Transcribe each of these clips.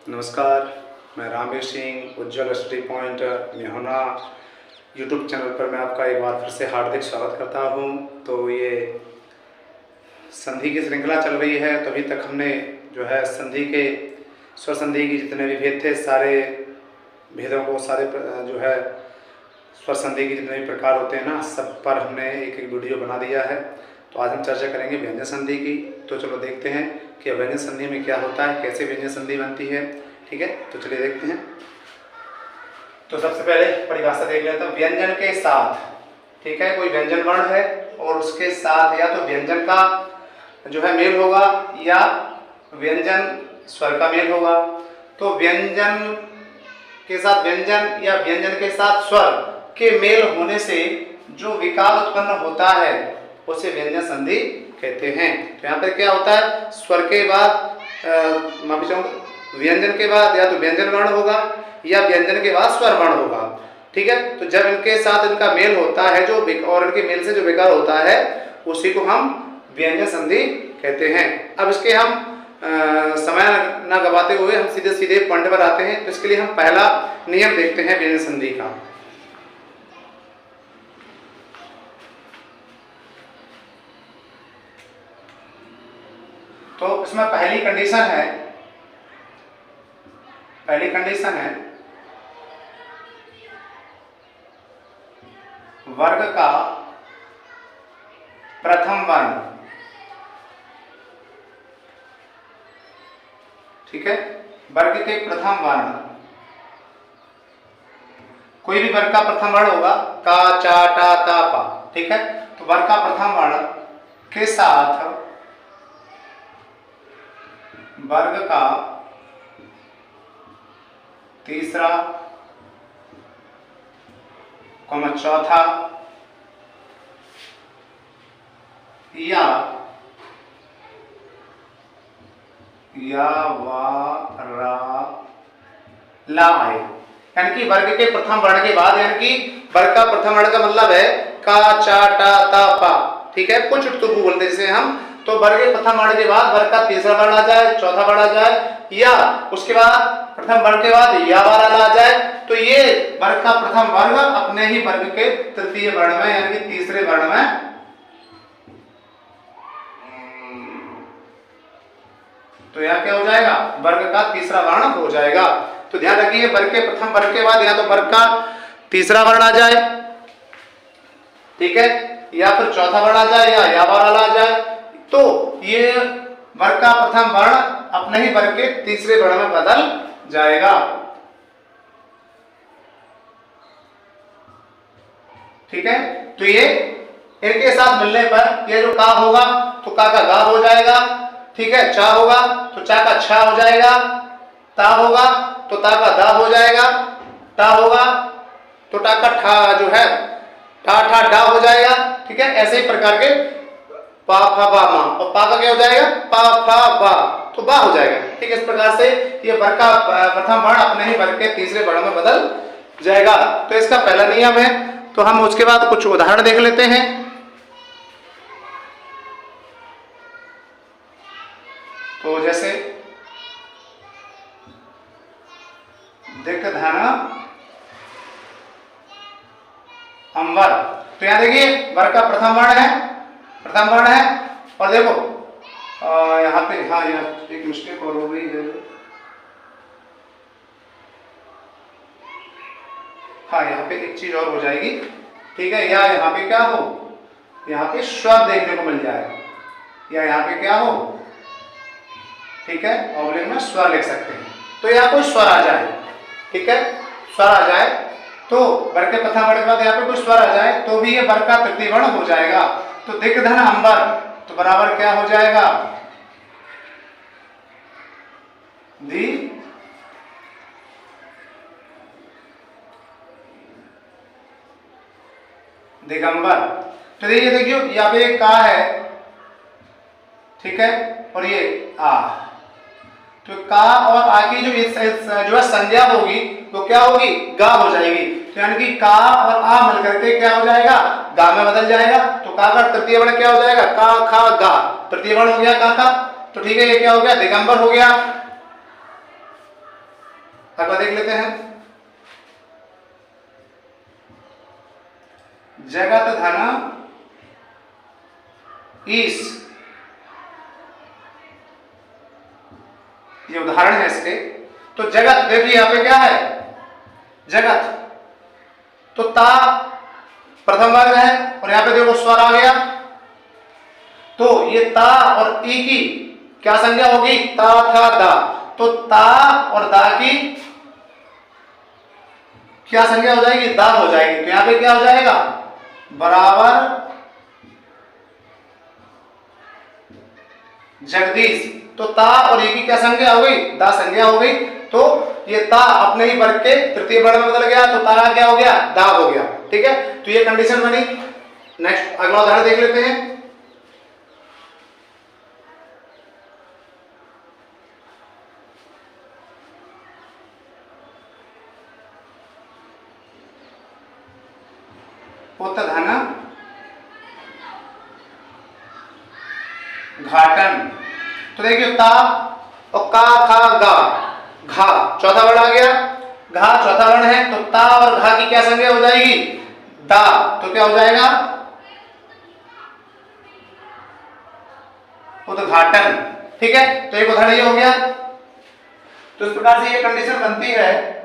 नमस्कार, मैं रामवीर सिंह उज्ज्वल study point मेहुना YouTube channel पर मैं आपका एक बार फिर से हार्दिक स्वागत करता हूं। तो ये संधि की श्रृंखला चल रही है। तो अभी तक हमने जो है संधि के स्वर संधि के जितने भी भेद थे, सारे भेदों को, सारे जो है स्वर संधि के जितने भी प्रकार होते हैं ना, सब पर हमने एक एक वीडियो बना दिया है। तो आज हम चर्चा करेंगे व्यंजन संधि की। तो चलो देखते हैं कि व्यंजन संधि में क्या होता है, कैसे व्यंजन संधि बनती है। ठीक है, तो चलिए देखते हैं। तो सबसे पहले परिभाषा देख लेते हैं। व्यंजन के साथ, ठीक है, कोई व्यंजन वर्ण है और उसके साथ या तो व्यंजन का जो है मेल होगा या व्यंजन स्वर का मेल होगा। तो व्यंजन के साथ व्यंजन या व्यंजन के साथ स्वर के मेल होने से जो विकार उत्पन्न होता है उसे व्यंजन संधि कहते हैं। तो यहाँ पर क्या होता है, स्वर के बाद व्यंजन के बाद या तो व्यंजन वर्ण होगा या व्यंजन के बाद स्वर वर्ण होगा। ठीक है, तो जब इनके साथ इनका मेल होता है जो और इनके मेल से जो विकार होता है उसी को हम व्यंजन संधि कहते हैं। अब इसके हम समय न गवाते हुए हम सीधे सीधे पॉइंट पर आते हैं। तो इसके लिए हम पहला नियम देखते हैं व्यंजन संधि का। तो इसमें पहली कंडीशन है वर्ग का प्रथम वर्ण। ठीक है, वर्ग के प्रथम वर्ण, कोई भी वर्ग का प्रथम वर्ण होगा, का, चा, टा, ता, पा। ठीक है, तो वर्ग का प्रथम वर्ण के साथ वर्ग का तीसरा चौथा या वा रा ला आए। यानी कि वर्ग के प्रथम वर्ण के बाद, यानी कि वर्ग का प्रथम वर्ण का मतलब है का, चा, टा, ता, पा। ठीक है, कुछ टुकु बोलते हैं जिसे हम। तो वर्ग के प्रथम वर्ण के बाद वर्ग का तीसरा वर्ण आ जाए, चौथा वर्ण आ जाए, या उसके बाद प्रथम वर्ण के बाद या वाला आ जाए, तो ये वर्ग का प्रथम वर्ग अपने ही वर्ग के तृतीय वर्ण में यानी कि तीसरे वर्ण में तो यहाँ क्या हो जाएगा, वर्ग का तीसरा वर्ण हो जाएगा। तो ध्यान रखिए, वर्ग के प्रथम वर्ग के बाद या तो वर्ग का तीसरा वर्ण आ जाए, ठीक है, या फिर चौथा वर्ण आ जाए या वाला आ जाए, तो ये वर्ग का प्रथम वर्ण अपने ही वर्ग के तीसरे वर्ण में बदल जाएगा। ठीक है, तो ये इनके साथ मिलने पर ये जो का होगा तो का गा हो जाएगा। ठीक है, चा होगा तो चा का छा हो जाएगा, ता होगा तो ता का दा हो जाएगा, टा होगा तो टा का ठा जो है ठा ठा डा हो जाएगा। ठीक है, ऐसे ही प्रकार के पा फा बा मा, और पा का क्या हो जाएगा, पा फा बा, तो बा हो जाएगा। ठीक है, इस प्रकार से ये वर्ग का प्रथम वर्ण अपने ही वर्ग के तीसरे वर्ण में बदल जाएगा। तो इसका पहला नियम है। तो हम उसके बाद कुछ उदाहरण देख लेते हैं। तो जैसे दिक धन अंबर, तो यहां देखिए वर्ग का प्रथम वर्ण है और देखो यहाँ पे, हाँ यहाँ एक मिस्टेक और हो गई है। हाँ, यहाँ पे एक चीज और हो जाएगी। ठीक है, या यहाँ पे क्या हो, यहाँ पे स्वर देखने को मिल जाए, या यहाँ पे क्या हो, ठीक है, ऑब्लिक में स्वर लिख सकते हैं। तो यहाँ कोई स्वर आ जाए, ठीक है, स्वर आ जाए, तो वर्ग के प्रथम वर्ण के बाद यहाँ पे कोई स्वर आ जाए तो भी ये वर्ग का तृतीय वर्ण हो जाएगा। तो दिक धन अंबर तो बराबर क्या हो जाएगा, दी दिगंबर। तो ये देखियो यहाँ पे का है, ठीक है, और ये आ, तो का और आ की जो है संज्ञा होगी वो क्या होगी, गा हो जाएगी। तो यानी कि का और आ मिलकर के क्या हो जाएगा, गा में बदल जाएगा। तो का का तृतीय वर्ण क्या हो जाएगा, का खा गा, तृतीय वर्ण हो गया का। तो ठीक है, ये क्या हो गया, दिगंबर हो गया। अगला देख लेते हैं, जगत धन ईश, ये उदाहरण है इसके। तो जगत देखिए यहां पे क्या है, जगत, तो ता प्रथम वर्ग है और यहां पे देखो स्वर आ गया, तो ये ता और ई की क्या संज्ञा होगी, ता था दा, तो ता और दा की क्या संज्ञा हो जाएगी, दा हो जाएगी। तो यहां पे क्या हो जाएगा, बराबर जगदीश, तो ता और ई की क्या संज्ञा हो गई, दा संज्ञा हो गई। तो ये ता अपने ही वर्ग के तृतीय वर्ण में बदल गया, तो ता क्या हो गया, दा हो गया। ठीक है, तो ये कंडीशन बनी। नेक्स्ट अगला उदाहरण देख लेते हैं, पुत्र धन घाटन। तो देखिए ता और का खा गा, घा चौथा वर्ण आ गया, घा चौथा वर्ण है, तो ता और घा की क्या संज्ञा हो जाएगी, दा, तो क्या हो जाएगा, उद्घाटन। ठीक है, तो एक उदाहरण ये हो गया। तो इस प्रकार से ये कंडीशन बनती है।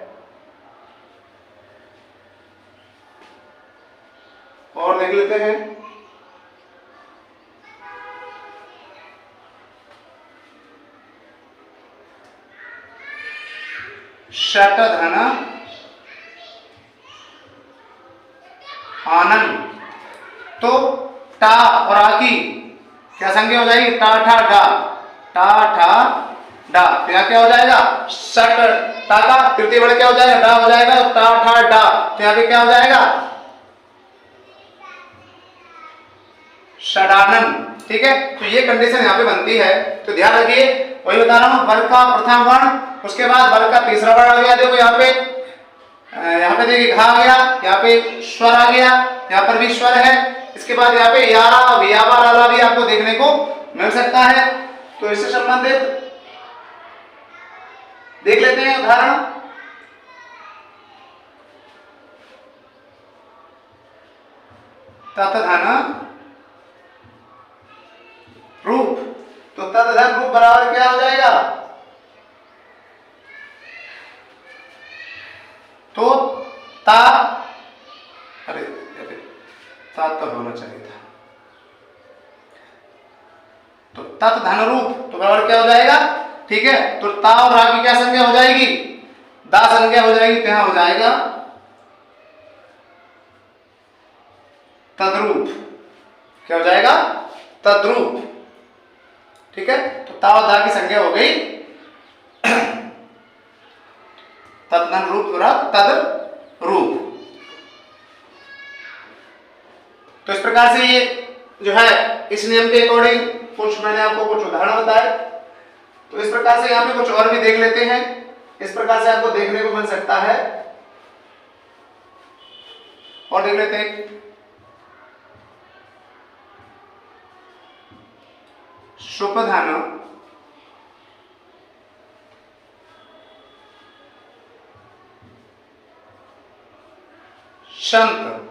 और देख लेते हैं, शत धन आनंद। तो टा और आ की क्या संज्ञा हो जाएगी, टा ठा डा, टा ठा डा, तो यहाँ क्या हो जाएगा, शट, टा का तृतीय वर्ण क्या हो जाएगा, डा हो जाएगा, टा ठा डा, तो यहाँ पे क्या हो जाएगा, षडानंद। ठीक है, तो ये कंडीशन यहाँ पे बनती है। तो ध्यान रखिए, वही बता रहा हूं, वर्ग का प्रथम वर्ण, उसके बाद वर्ग का तीसरा वर्ण आ गया। देखो यहाँ पे देखिए घा आ गया, यहाँ पे स्वर आ गया, यहाँ पर भी स्वर है, इसके बाद यहाँ पे यारा व्यावा लाला भी आपको देखने को मिल सकता है। तो इससे संबंधित देख लेते हैं उदाहरण, तत्धन रूप। तो तत्धन रूप बराबर क्या हो जाएगा, तो ता, अरे ता तो होना चाहिए था, तो तत् धन रूप, तो बराबर क्या हो जाएगा। ठीक है, तो ता और रा की क्या संज्ञा हो जाएगी, दा संज्ञा हो जाएगी, तो यहां हो जाएगा तद्रूप। क्या हो जाएगा, तद्रूप। ठीक है, तो ता और दा की संज्ञा हो गई तद्धन रूप और तद रूप। तो इस प्रकार से ये जो है, इस नियम के अकॉर्डिंग कुछ मैंने आपको कुछ उदाहरण बताए। तो इस प्रकार से यहाँ पे कुछ और भी देख लेते हैं, इस प्रकार से आपको देखने को मिल सकता है। और देख लेते हैं, शुभधन शंत।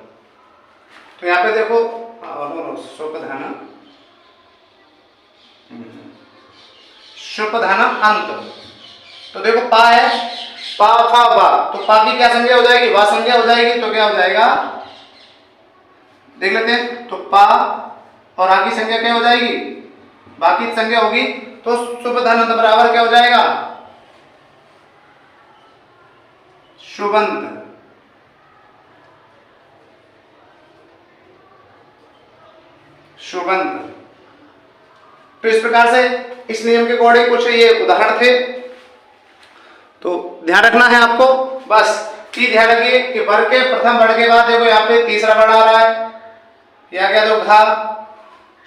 तो यहाँ पे देखो शुभधन, शुभधन अंत। तो देखो पा है, पा फा वा, तो पा की क्या संज्ञा हो जाएगी, वा संज्ञा हो जाएगी, तो क्या हो जाएगा, देख लेते हैं। तो पा और आ की संज्ञा क्या हो जाएगी, बाकी संज्ञा होगी, तो शुभधन अंत बराबर क्या हो जाएगा, शुभंत। शुभंत। तो इस प्रकार से इस नियम के अकॉर्डिंग कुछ ये उदाहरण थे। तो ध्यान रखना है आपको, बस कि ध्यान रखिए कि वर्ग के प्रथम वर्ण के बाद देखो यहाँ पे तीसरा वर्ण आ रहा है, या क्या तो घा,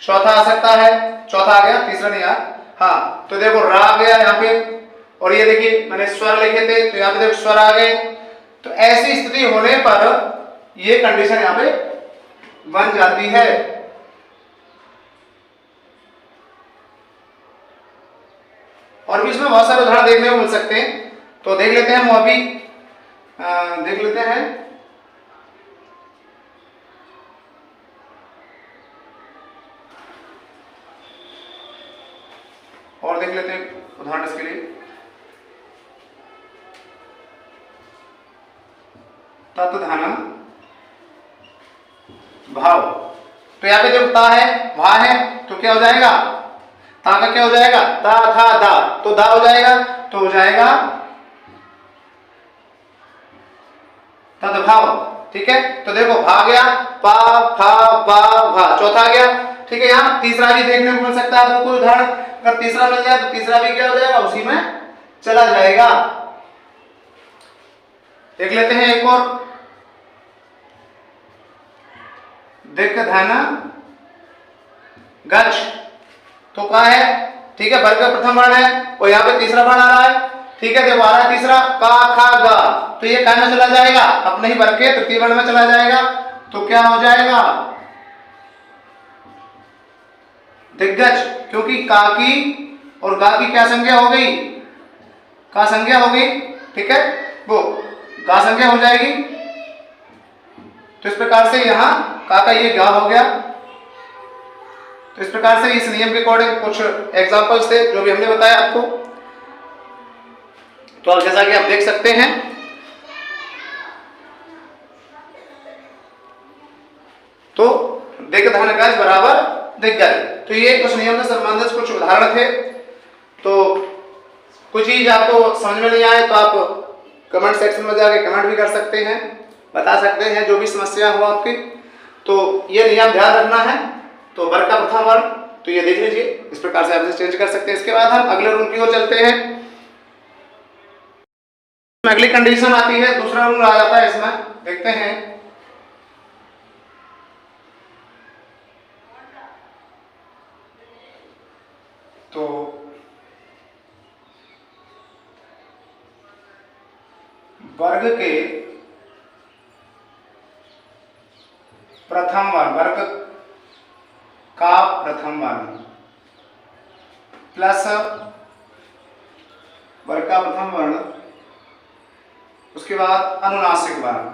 चौथा आ सकता है, चौथा आ गया, तीसरा नहीं आया। हाँ, तो देखो रा आ गया यहाँ पे, और ये देखिए मैंने स्वर लिखे थे, तो यहाँ पे देखो स्वर आ गए। तो ऐसी स्थिति होने पर ये कंडीशन यहाँ पे बन जाती है। और भी इसमें बहुत सारे उदाहरण देखने को मिल सकते हैं। तो देख लेते हैं हम अभी देख लेते हैं। और देख लेते हैं उदाहरण इसके लिए। तत् धन भाव, तो यहाँ पे जब ता है भा है तो क्या हो जाएगा, ता का क्या हो जाएगा, ता था दा, तो दा हो जाएगा, तो हो जाएगा तद्भाव। ठीक है, तो देखो भा गया, पा फा बा भा, चौथा आ गया। ठीक है, यहाँ तीसरा भी देखने को मिल सकता है आपको कोई उदाहरण, अगर तीसरा मिल जाए तो तीसरा भी क्या हो जाएगा, उसी में चला जाएगा। देख लेते हैं एक और, दिक धन गच्छ, तो क्या है, ठीक है, वर्ग का प्रथम वर्ण है और यहाँ पे तीसरा वर्ण आ रहा है। ठीक है, देखो आ रहा है तीसरा का खा गा, तो ये क्या में चला जाएगा, अपने ही वर्ग के तृतीय वर्ण में चला जाएगा, तो क्या हो जाएगा दिग्गज, क्योंकि का की और गा की क्या संज्ञा हो गई, का संज्ञा हो गई। ठीक है, वो गा संज्ञा हो जाएगी, तो इस प्रकार से यहाँ का ये गा हो गया। तो इस प्रकार से इस नियम के अकॉर्डिंग कुछ एग्जांपल्स थे जो भी हमने बताया आपको। तो अब जैसा कि आप देख सकते हैं, तो दिक धन गज बराबर दिग्गज, तो ये कुछ नियम से संबंधित कुछ उदाहरण थे। तो कुछ चीज आपको समझ में नहीं आए तो आप कमेंट सेक्शन में जाके कमेंट भी कर सकते हैं, बता सकते हैं जो भी समस्या हो आपकी। तो ये नियम ध्यान रखना है। तो वर्ग का प्रथम वर्ण, तो ये देख लीजिए, इस प्रकार से आप इसे चेंज कर सकते हैं। इसके बाद हम अगले रूल की ओर चलते हैं। अगली कंडीशन आती है, दूसरा रूल आ जाता है इसमें, देखते हैं। तो वर्ग के प्रथम वर्ण, वर्ग का प्रथम वर्ण प्लस वर्ग का प्रथम वर्ण, उसके बाद अनुनासिक वर्ण,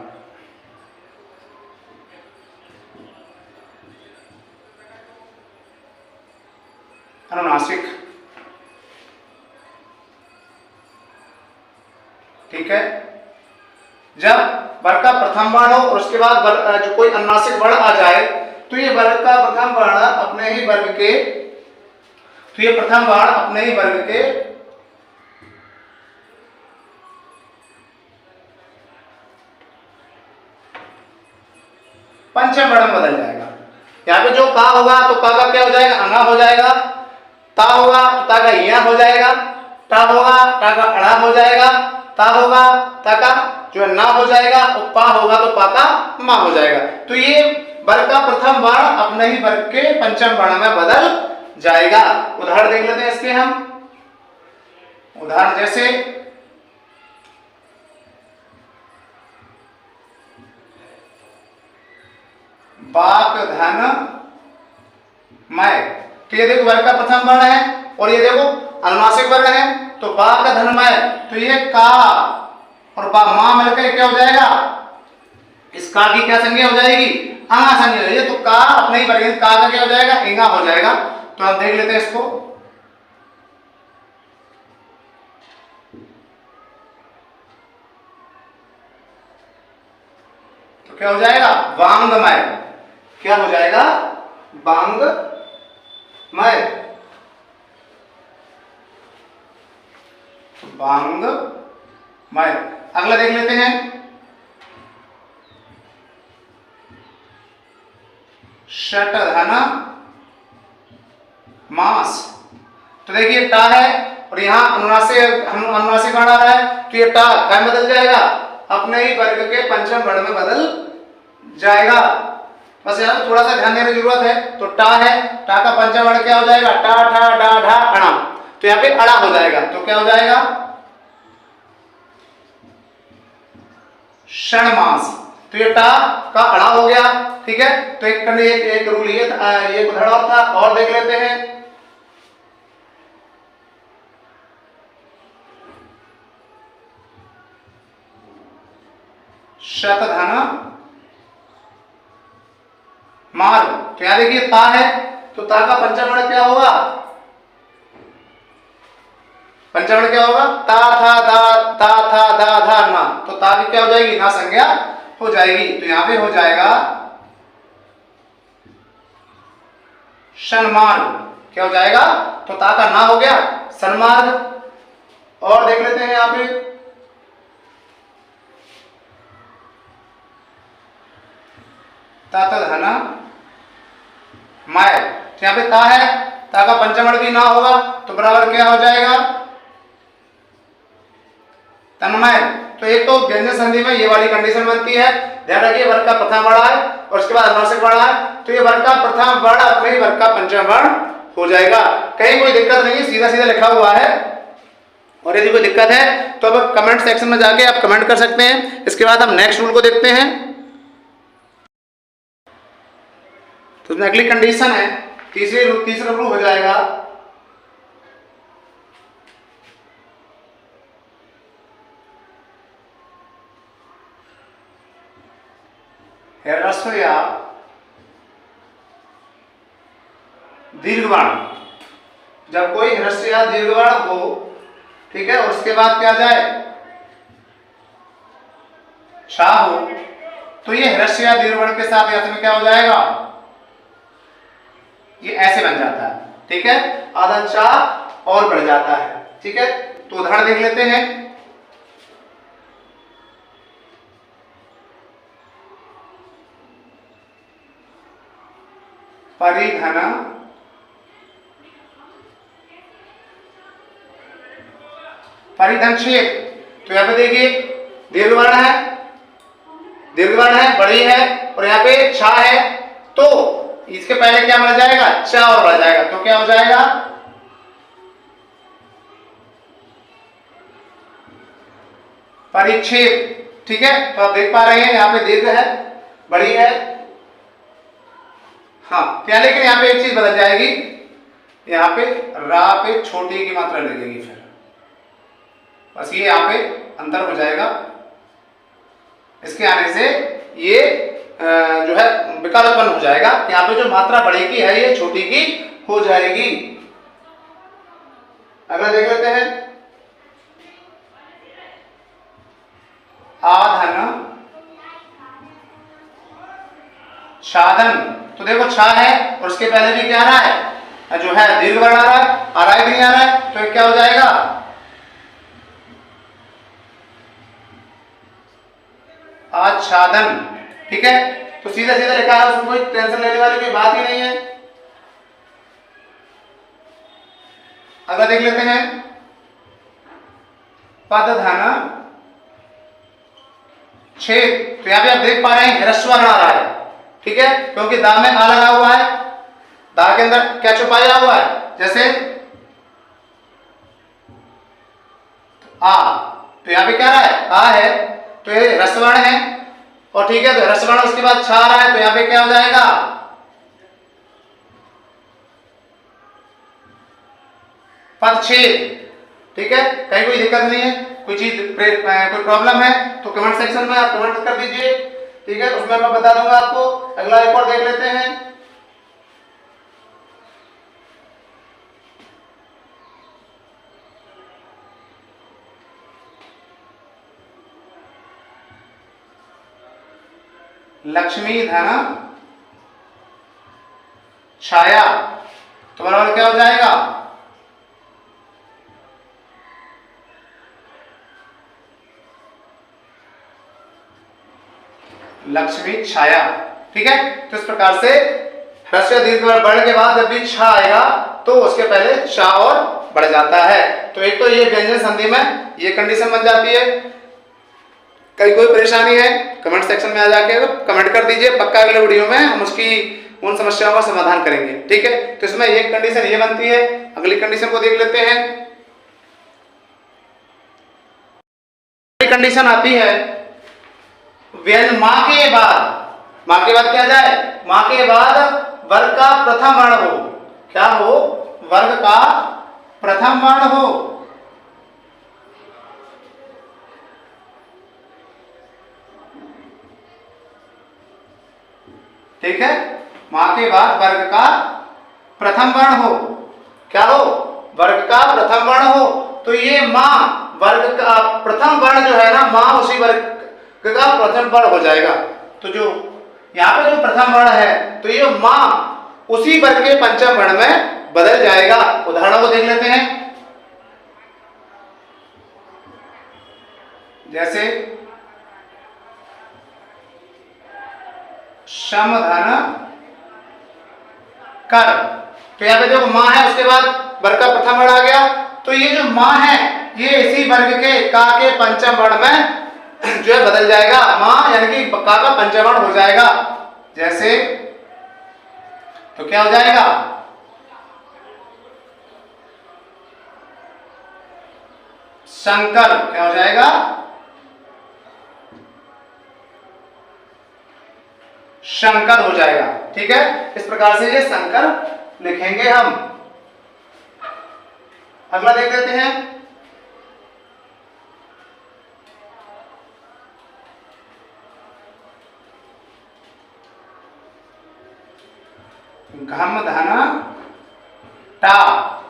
अनुनासिक। ठीक है, जब वर्ग का प्रथम वर्ण हो और उसके बाद जो कोई अनुनासिक वर्ण आ जाए, तो ये वर्ग का प्रथम वर्ण अपने ही वर्ग के, तो ये प्रथम वर्ण अपने ही वर्ग के पंचम वर्ण में बदल जाएगा। यहाँ पे जो का होगा तो का का क्या हो जाएगा, अंगा हो जाएगा। ता होगा तो ता का इया हो जाएगा। टा होगा टा का अड़ा हो जाएगा। ता होगा ता का जो ना हो जाएगा, और पा होगा तो पा का मा हो जाएगा। तो ये वर्ग का प्रथम वर्ण अपने ही वर्ग के पंचम वर्ण में बदल जाएगा। उदाहरण देख लेते हैं इसके हम। उदाहरण जैसे बाक धन मय, तो ये देखो वर्ग का प्रथम वर्ण है और ये देखो अनुनासिक वर्ण है। तो बाक धन मय, तो ये का और मा मिलकर क्या हो जाएगा, इस का की क्या संज्ञा हो जाएगी, अंगा संज्ञा हो जाएगी। तो का अपने ही वर्ग का क्या हो जाएगा, इंगा हो जाएगा। तो आप देख लेते हैं इसको। तो क्या हो जाएगा, वांगमय, क्या हो जाएगा, वांगमय, वांगमय। अगला देख लेते हैं षट धन मास। तो देखिए टा है और यहाँ अनुनासिक वर्ण आ रहा है, तो ये टा क्या बदल जाएगा, अपने ही वर्ग के पंचम वर्ण में बदल जाएगा। बस यहाँ पे थोड़ा सा ध्यान देने की जरूरत है। तो टा है, टा का पंचम वर्ण क्या हो जाएगा, टा ठा डा ढा अणा, तो यहाँ पे अड़ा हो जाएगा। तो क्या हो जाएगा, षणमास। तो ये टा का अड़ा हो गया। ठीक है, तो एक रूल ये उदाहरण और था, और देख लेते हैं। शत धन मार। तो यहां देखिए ता है, तो ता का पंचम क्या होगा? पंचम क्या होगा? ता था दा, ता था दा धा ना। तो ता की क्या हो जाएगी? ना संज्ञा हो जाएगी। तो यहां पे हो जाएगा सन्मार्ग। क्या हो जाएगा? तो ता का ना हो गया सन्मार्ग। और देख लेते हैं यहां पे तात धन माय। यहां पे ता है, ता का पंचम भी ना होगा, तो बराबर क्या हो जाएगा? तन्मय। तो एक तो व्यंजन संधि में ये वाली कंडीशन बनती है, ध्यान रखिए वर्ग का प्रथम वर्ण है और उसके बाद अनुनासिक वर्ण है, तो ये वर्ग का प्रथम वर्ण अपने ही वर्ग का पंचम वर्ण हो जाएगा। कहीं कोई दिक्कत नहीं है, सीधा सीधा लिखा हुआ है। और यदि कोई दिक्कत है तो अब कमेंट सेक्शन में जाके आप कमेंट कर सकते हैं। इसके बाद हम नेक्स्ट रूल को देखते हैं। तो इसमें अगली कंडीशन है, तीसरा रूल हो जाएगा ह्रस्व या दीर्घवर्ण। जब कोई ह्रस्व या दीर्घवर्ण हो, ठीक है, और उसके बाद क्या जाए? छा हो, तो ये ह्रस्व या दीर्घवर्ण के साथ या में क्या हो जाएगा? ये ऐसे बन जाता है, ठीक है, आधा चा और बढ़ जाता है, ठीक है। तो उदाहरण देख लेते हैं। परिधन परिधन छेद। तो यहां पे देखिए दीर्घवर्ण है, बड़ी है, और यहाँ पे छा है, तो इसके पहले क्या बढ़ जाएगा? चा और बढ़ जाएगा, तो क्या हो जाएगा? परिच्छेद, ठीक है। तो आप देख पा रहे हैं यहाँ पे दीर्घ है, बड़ी है, हाँ, क्या, लेकिन यहाँ पे एक चीज बदल जाएगी, यहाँ पे रा पे छोटी की मात्रा लगेगी, फिर बस ये यहाँ पे अंतर हो जाएगा। इसके आने से ये जो है विकार उत्पन्न हो जाएगा। यहाँ पे जो मात्रा बड़ी की है ये छोटी की हो जाएगी। अगला देख लेते हैं, आधन साधन। तो देखो छा है और उसके पहले भी क्या आ रहा है? जो है दीर्घ वर्ण आ रहा है कि नहीं आ रहा है? तो क्या हो जाएगा? आच्छादन, ठीक है। तो सीधा सीधा लिखा है, उसमें कोई टेंशन लेने वाली कोई बात ही नहीं है। अगला देख लेते हैं, पद धन छेद। तो यहां पे आप देख पा रहे हैं ह्रस्व वर्ण आ रहा है, ठीक है, क्योंकि दा में आ लगा हुआ है, दा के अंदर क्या छुपाया हुआ है? जैसे आ, तो यहां पे क्या रहा है? आ है, तो ये ह्रस्व वर्ण है, और ठीक है, तो ह्रस्व वर्ण उसके बाद छा रहा है, तो यहां पे क्या हो जाएगा? पदछेद, ठीक है। कहीं कोई दिक्कत नहीं है, कोई चीज कोई प्रॉब्लम है तो कमेंट सेक्शन में आप कमेंट कर दीजिए, ठीक है, उसमें मैं बता दूंगा आपको। अगला एक और देख लेते हैं, लक्ष्मी धन छाया। तो बराबर क्या हो जाएगा? लक्ष्मी छाया, ठीक है। तो इस प्रकार से ह्रस्व दीर्घ वर्ण के बाद जब भी छा आएगा तो उसके पहले छा और बढ़ जाता है। तो एक तो ये व्यंजन संधि में ये कंडीशन बन जाती है। कहीं कोई परेशानी है कमेंट सेक्शन में आ जाके कमेंट कर दीजिए, पक्का अगले वीडियो में हम उसकी उन समस्याओं का समाधान करेंगे, ठीक है। तो इसमें एक कंडीशन ये बनती है। अगली कंडीशन को देख लेते हैं। कंडीशन आती है व्यंजन मां के बाद क्या जाए? मां के बाद वर्ग का प्रथम वर्ण हो। क्या हो? वर्ग का प्रथम वर्ण हो। ठीक है, माँ के बाद वर्ग का प्रथम वर्ण हो, क्या हो, वर्ग का प्रथम वर्ण हो, तो ये माँ वर्ग का प्रथम वर्ण जो है ना, माँ उसी वर्ग का प्रथम वर्ण हो जाएगा। तो जो यहाँ पे जो प्रथम वर्ण है, तो ये माँ उसी वर्ग के पंचम वर्ण में बदल जाएगा। उदाहरणों को देख लेते हैं, जैसे शम धन कर, तो यहाँ पे देखो माँ है, उसके बाद वर्ग का प्रथम वर्ण आ गया, तो ये जो माँ है ये इसी वर्ग के का के पंचम वर्ण में जो है बदल जाएगा, माँ यानी कि का पंचम वर्ण हो जाएगा। जैसे तो क्या हो जाएगा, शंकर, क्या हो जाएगा, शंकर हो जाएगा। ठीक है, इस प्रकार से ये शंकर लिखेंगे हम। अगला देख लेते हैं, घम धन टा,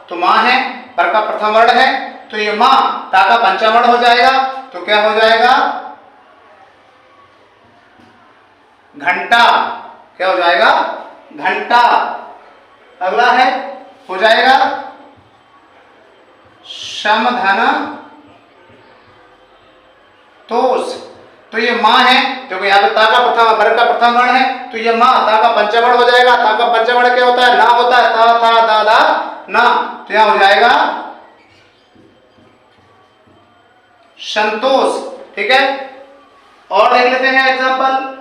तो माँ है, पर का प्रथम वर्ण है, तो ये माँ टा का पंचम वर्ण हो जाएगा, तो क्या हो जाएगा, घंटा, क्या हो जाएगा, घंटा। अगला है, हो जाएगा शम धन तोष, तो ये माँ है, देखो यहाँ पे ता का प्रथम वर्ग का प्रथम वर्ण है, तो ये माँ ता का पंचम वर्ण हो जाएगा। ता का पंचम वर्ण क्या होता है, ना होता है, ता था दा दा ना, तो यहाँ हो जाएगा संतोष। ठीक है, और देख लेते हैं एग्जांपल,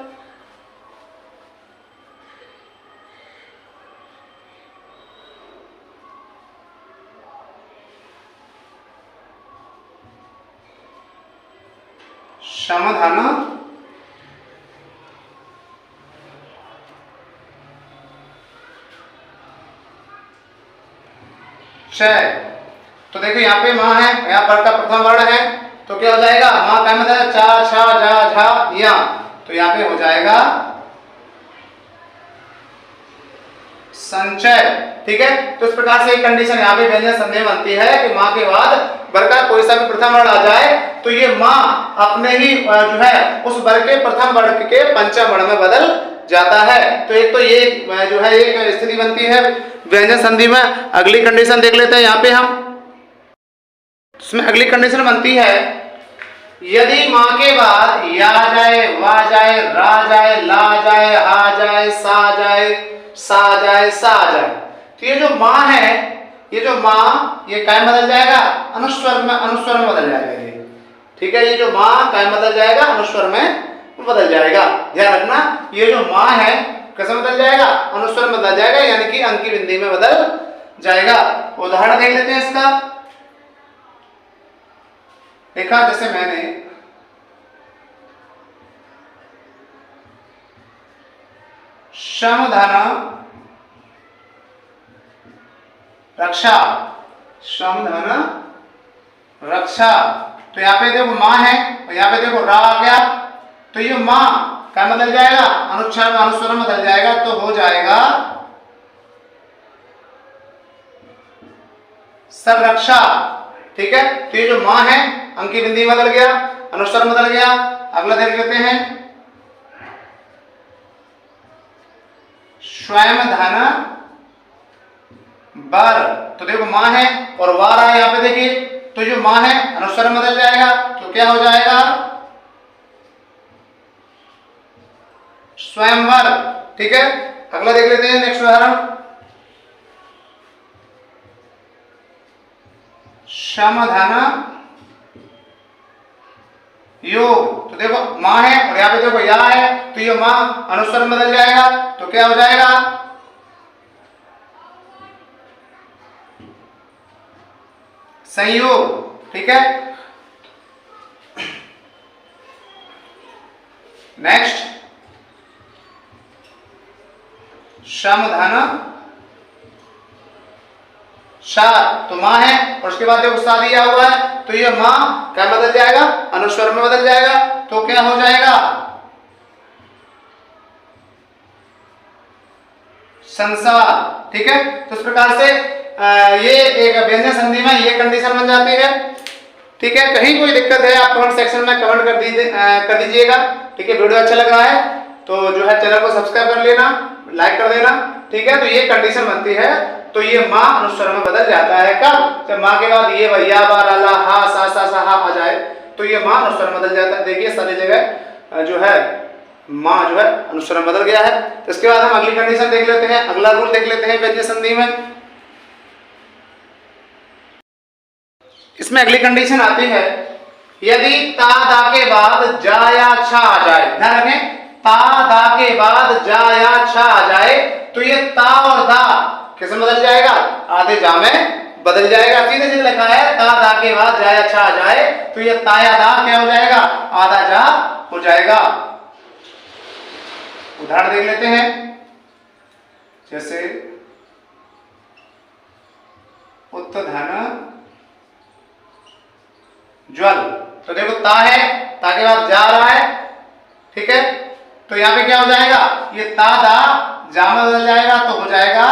शम धन क्षय, तो देखो यहाँ पे माँ है, यहाँ पर का प्रथम वर्ण है, तो क्या हो जाएगा, माँ का मतलब चा छा जा झा या, तो यहाँ पे हो जाएगा संचय। ठीक है, तो इस प्रकार से एक कंडीशन यहाँ पे व्यंजन संधि बनती है कि माँ के बाद वर्ग का कोई सा भी प्रथम वर्ण आ जाए, तो ये माँ अपने ही जो है उस वर्ग के प्रथम वर्ग के पंचम वर्ण में बदल जाता है। तो एक तो ये जो है एक स्थिति बनती है व्यंजन संधि में। अगली कंडीशन देख लेते हैं यहाँ पे हम, इसमें अगली कंडीशन बनती है, यदि माँ के बाद या जाए, वा जाए, रा जाए, ला जाए, हा जाए, सा जाए, सा जाए, सा जाए, तो ये जो माँ है, ये जो माँ, ये काय बदल जाएगा, अनुस्वर में, अनुस्वर में बदल जाएगा ये। ठीक है, ये जो माँ काय बदल जाएगा, अनुस्वर में बदल जाएगा। ध्यान रखना, ये जो माँ है कैसे बदल जाएगा, अनुस्वर में बदल जाएगा, यानी कि अंकी बिंदी में बदल जाएगा। उदाहरण देख लेते हैं इसका, देखा जैसे मैंने शम धन रक्षा, शम धन रक्षा, तो यहाँ पे देखो माँ है और यहाँ पे देखो रा आ गया, तो ये माँ क्या बदल जाएगा, अनुच्छेद अनुस्वर में बदल जाएगा, तो हो जाएगा संरक्षा। ठीक है, तो ये जो माँ है अंकी बिंदी बदल गया, अनुस्वर बदल गया। अगला देख लेते हैं, स्वयं धन बर, तो देखो माँ है और वार आया यहाँ पे देखिए, तो जो माँ है अनुस्वर में बदल जाएगा, तो क्या हो जाएगा स्वयंवर। ठीक है, अगला देख लेते हैं नेक्स्ट उदाहरण, शम धन योग, तो देखो माँ है और यहाँ पे देखो या है, तो ये माँ अनुस्वर में बदल जाएगा, तो क्या हो जाएगा संयोग। ठीक है, नेक्स्ट शम धन शाद, तो माँ है और उसके बाद देखो सा दिया हुआ है, तो ये माँ क्या बदल जाएगा, अनुस्वर में बदल जाएगा, तो क्या हो जाएगा संसार। ठीक है, तो इस प्रकार से ये एक व्यंजन संधि में ये कंडीशन बन जाती है। ठीक है, कहीं कोई दिक्कत है आप कमेंट सेक्शन में कमेंट कर दीजिएगा। ठीक है, वीडियो अच्छा लग रहा है तो जो है चैनल को सब्सक्राइब कर लेना, लाइक कर देना। ठीक है, तो ये कंडीशन बनती है, तो ये माँ अनुस्वर में बदल जाता है। कब? जब माँ के बाद ये या बा ला हा सा हा आ जाए तो ये माँ अनुस्वर में बदल जाता है। देखिए सारी जगह जो है माँ जो है अनुस्वर में बदल गया है। तो इसके बाद हम अगली कंडीशन देख लेते हैं, अगला रूल देख लेते हैं व्यंजन संधि में। इसमें अगली कंडीशन आती है, यदि ता दा के बाद जा या छा आ जाए। ध्यान रखें, ता दा के बाद जा या छा आ जाए तो ये ता और दा किस में बदल जाएगा? आधे जा में बदल जाएगा। सीधे सीधे लिखा है ता दा के बाद जा या छा आ जाए तो ये ता या दा क्या हो जाएगा? आधा जा हो जाएगा। उदाहरण देख लेते हैं, जैसे उत्तधन ज्वल। तो देखो ता है, ता के बाद जा रहा है। ठीक है, तो यहां पे क्या हो जाएगा? ये ता दा जा में बदल जाएगा तो हो जाएगा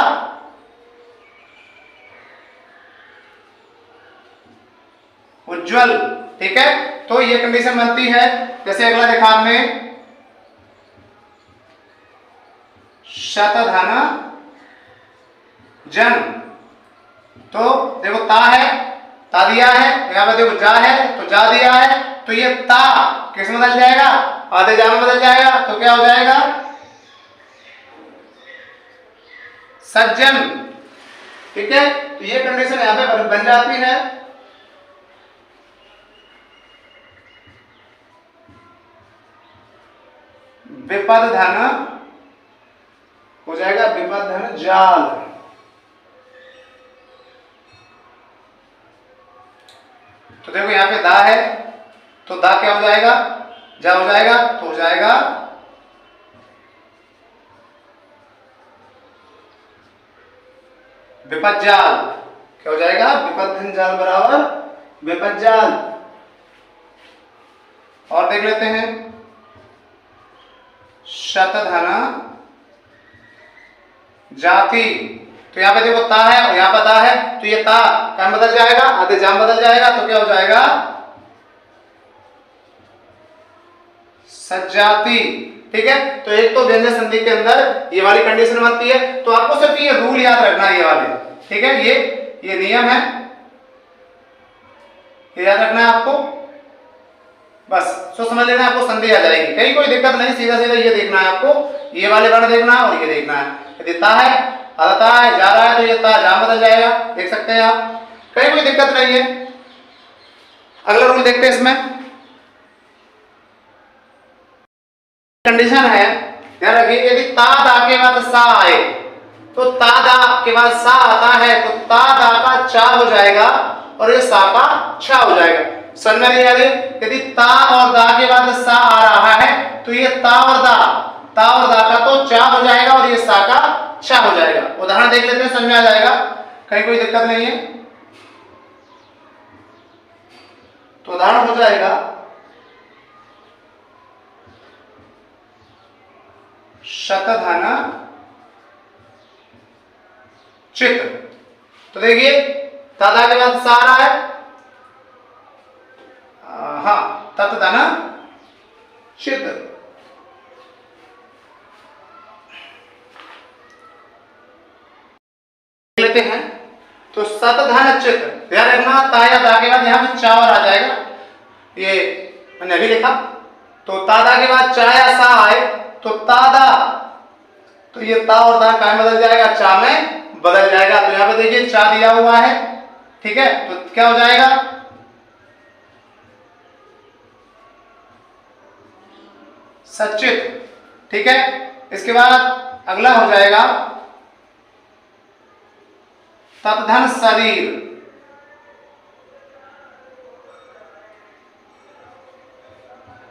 उज्ज्वल। ठीक है, तो ये कंडीशन बनती है। जैसे अगला देखा हमने शतधन जन। तो देखो ता है, ता दिया है, यहां पर देखो जा है तो जा दिया है तो ये ता किस में बदल जाएगा? आधे जा में बदल जाएगा तो क्या हो जाएगा? सज्जन। ठीक है, तो ये कंडीशन यहां पे बन जाती है। विपद धन हो जाएगा विपद धन जाल। तो देखो यहां पे दा है तो दा क्या हो जाएगा? जा हो जाएगा तो हो जाएगा विपद जाल। क्या हो जाएगा? विपद धन जाल बराबर विपद जाल। और देख लेते हैं शतधन जाति। तो यहां पे देखो ता है और यहां पर दा है तो ये ता क्या बदल जाएगा? आधे जाम बदल जाएगा तो क्या हो जाएगा? सज्जाति। ठीक है, तो एक तो व्यंजन संधि के अंदर ये वाली कंडीशन बनती है। तो आपको सिर्फ ये रूल याद रखना है, ये वाले। ठीक है, ये नियम है, ये याद रखना है आपको। बस सोच समझ लेना, आपको संधि आ जाएगी, कहीं कोई दिक्कत नहीं। सीधा सीधा ये देखना है आपको, ये वाले वर्ण देखना है और ये देखना है। यदि ता है, आधा ता है, जा रहा है तो ये ता जा बदल जाएगा। देख सकते हैं आप, कहीं कोई दिक्कत नहीं है। अगला रूल देखते हैं इसमें। कंडीशन है, ध्यान रखिए, यदि ता दा के बाद सा आए तो ता दा के बाद सा आता है तो ता दा का चा हो जाएगा और ये सा का छा हो जाएगा। समझ में नहीं आ रही? यदि ता और दा के बाद सा आ रहा है तो ये ता और दा का तो चा हो जाएगा और ये सा का छा हो जाएगा। उदाहरण देख लेते हैं, समझ में आ जाएगा, कहीं कोई दिक्कत नहीं है। तो उदाहरण हो जाएगा शतधन चित। तो देखिए तादा के बाद सा आ रहा है, हाँ, तत्धन चित। लेते हैं तो सतधन चित। ध्यान रखना, ता या दा के बाद यहां पे चा और आ जाएगा, ये मैंने अभी लिखा। तो तादा के बाद चा या सा आए तो तादा, तो ये ता और दा कहां बदल जाएगा? चा में बदल जाएगा। तो यहां पे देखिए चा दिया हुआ है। ठीक है, तो क्या हो जाएगा? सचित। ठीक है, इसके बाद अगला हो जाएगा तत्धन शरीर।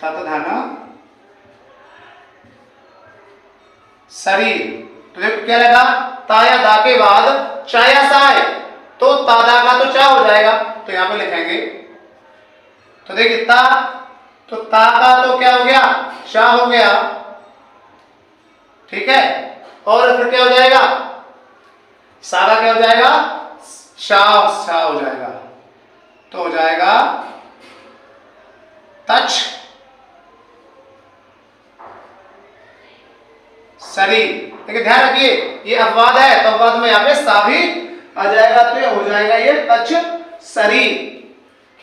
तत्धन शरीर। तो देखो क्या लगा, ता या दा के बाद चा या सा है तो तादा का तो चा हो जाएगा। तो यहां पे लिखेंगे, तो देखिए ता, तो ता का तो क्या हो गया? चा हो गया। ठीक है, और फिर क्या हो जाएगा? सा का क्या हो जाएगा, शा हो जाएगा, तो हो जाएगा तच सरी। देखिए ध्यान रखिए ये अपवाद है, तो अपवाद में यहाँ पे सा भी आ जाएगा, तो ये हो जाएगा ये तच सरी।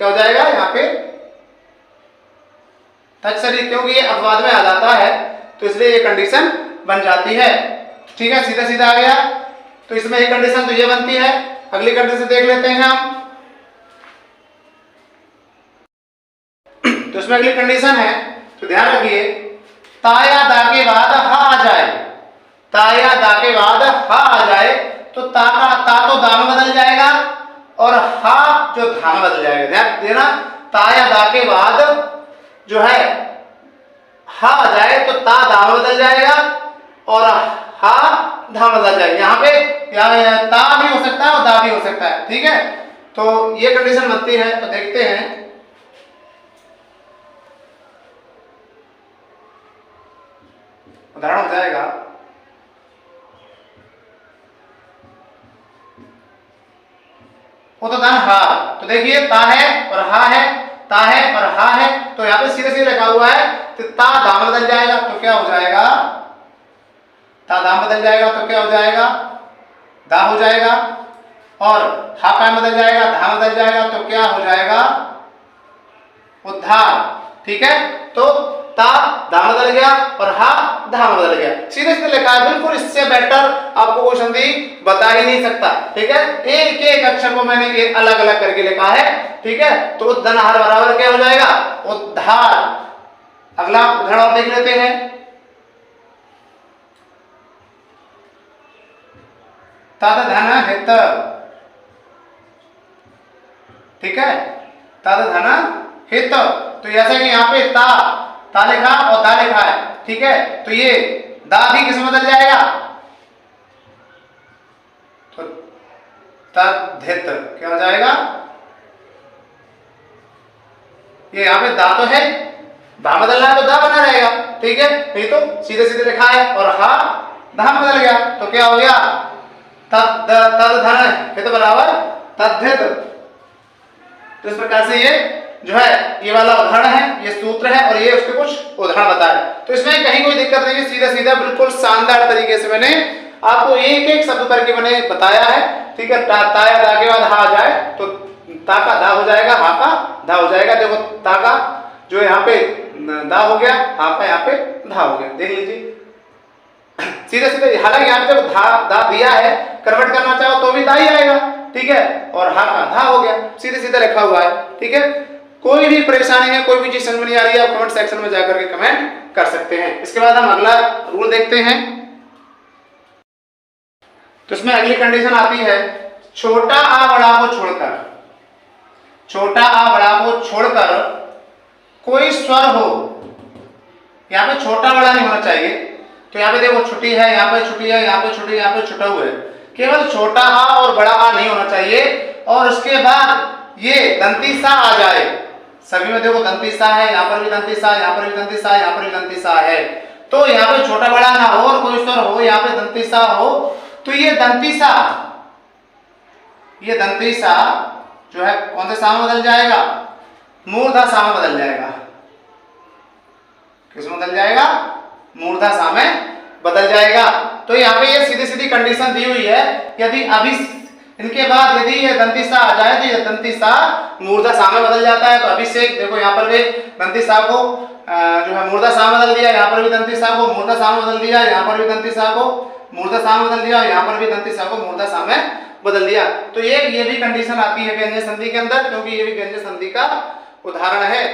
क्या हो जाएगा यहाँ पे तच सरी, क्योंकि ये अपवाद में आ जाता है तो इसलिए ये कंडीशन बन जाती है। ठीक है, सीधा सीधा आ गया। तो इसमें एक कंडीशन तो ये बनती है। अगली कंडीशन देख लेते हैं हम। तो इसमें अगली कंडीशन है, तो ध्यान रखिए ता या दा के बाद हा आ जाए, ता या दा के बाद हा आ जाए, तो ता का ता तो दा में बदल जाएगा और हा जो धा में बदल जाएगा। ध्यान देना, ता या दा के बाद जो है हा आ जाए तो ता दा में बदल जाएगा और हा धा में बदल जाएगा। यहाँ पे ता भी हो सकता है और दा भी हो सकता है। ठीक है, तो ये कंडीशन बनती है। तो देखते हैं, उदाहरण हो जाएगा। वो तो दान हा, तो देखिए ता है और हा है, ता है और हा है, तो यहाँ पे सीधे सीधे लिखा हुआ है, तो ता दाम बदल जाएगा तो क्या हो जाएगा, ता दाम बदल जाएगा तो क्या हो जाएगा, दा हो जाएगा, और हा का बदल जाएगा, धा बदल जाएगा, तो क्या हो जाएगा, उद्धार। ठीक है, तो ता दाम बदल गया और हा धाम बदल गया, सीधे सीधे लिखा है। बिल्कुल इससे बेटर आपको कोई संधि बता ही नहीं सकता। ठीक है, एक एक अक्षर को मैंने अलग अलग करके लिखा है। ठीक है, तो उद्धनहार बराबर क्या हो जाएगा, उद्धार। अगला उदाहरण और देख लेते हैं। तद धन हित, ठीक है, तद धन हित, तो जैसे कि यहाँ पे ता लिखा और दा लिखा है। ठीक है, तो ये दा भी किस में बदल जाएगा, तो तद्धित क्या हो जाएगा, ये यहाँ पे दा तो है, धा बदलना है तो दा बना रहेगा। ठीक है, ये तो सीधे सीधे लिखा है, और हा धा बदल गया तो क्या हो गया, तद धन हित बराबर तद्धित। तो इस प्रकार से ये जो है ये वाला उदाहरण है, ये सूत्र है, और ये उसके कुछ उदाहरण बताए। तो इसमें कहीं कोई दिक्कत नहीं है, सीधा सीधा बिल्कुल शानदार तरीके से मैंने आपको एक एक शब्द करके मैंने बताया है। ठीक है, ता या दा के बाद हा आ जाए तो ता का दा हो जाएगा, हा का धा हो जाएगा। देखो ता का जो यहाँ पे दा हो गया, हा का यहाँ पे धा हो गया, देख लीजिए सीधे सीधे। हालांकि यहाँ पे जब दा दिया है, कन्वर्ट करना चाहो तो भी दा ही आएगा। ठीक है, और हा का धा हो गया, सीधे सीधे लिखा हुआ है। ठीक है, कोई भी परेशानी है, कोई भी चीज समझ में नहीं आ रही है, आप कमेंट सेक्शन में जाकर के कमेंट कर सकते हैं। इसके बाद हम अगला रूल देखते हैं। तो इसमें अगली कंडीशन आती है, छोटा आ बड़ा को छोड़कर, छोटा आ बड़ा को छोड़कर कोई स्वर हो। यहाँ पे छोटा बड़ा नहीं होना चाहिए, तो यहाँ पे देखो छुट्टी है, यहाँ पे छुट्टी है, यहाँ पे छुट्टी, यहाँ पे छुटा हुआ है। केवल छोटा आ और बड़ा आ नहीं होना चाहिए, और उसके बाद ये दंती सा आ जाए। सभी में देखो दंती सा है, यहाँ पर भी दंती सा, यहाँ पर भी दंती सा, यहाँ पर भी दंती सा है। तो यहाँ पे छोटा बड़ा ना हो और कोई स्वर हो, यहाँ पे दंती सा हो, तो ये दंती सा जो है कौन से सा में बदल जाएगा, मूर्धा सा में बदल जाएगा। किस में बदल जाएगा, मूर्धा सा में बदल जाएगा। तो यहाँ पे ये सीधी सीधी कंडीशन दी हुई है, यदि अभी इनके बाद यदि ये दंती सा आ जाए तो ये दंती सा मूर्धा सा में बदल जाता है। तो अभिषेक देखो यहाँ पर भी दंती सा को जो है मूर्धा सा में बदल दिया, यहाँ पर भी दंती सा को मूर्धा सा में बदल दिया, यहाँ पर भी दंती सा को मूर्धा सा में बदल दिया, यहाँ पर भी दंती सा को मूर्धा सा में बदल दिया। तो ये भी कंडीशन आती है व्यंजन संधि के अंदर, क्योंकि ये भी व्यंजन संधि का उदाहरण है।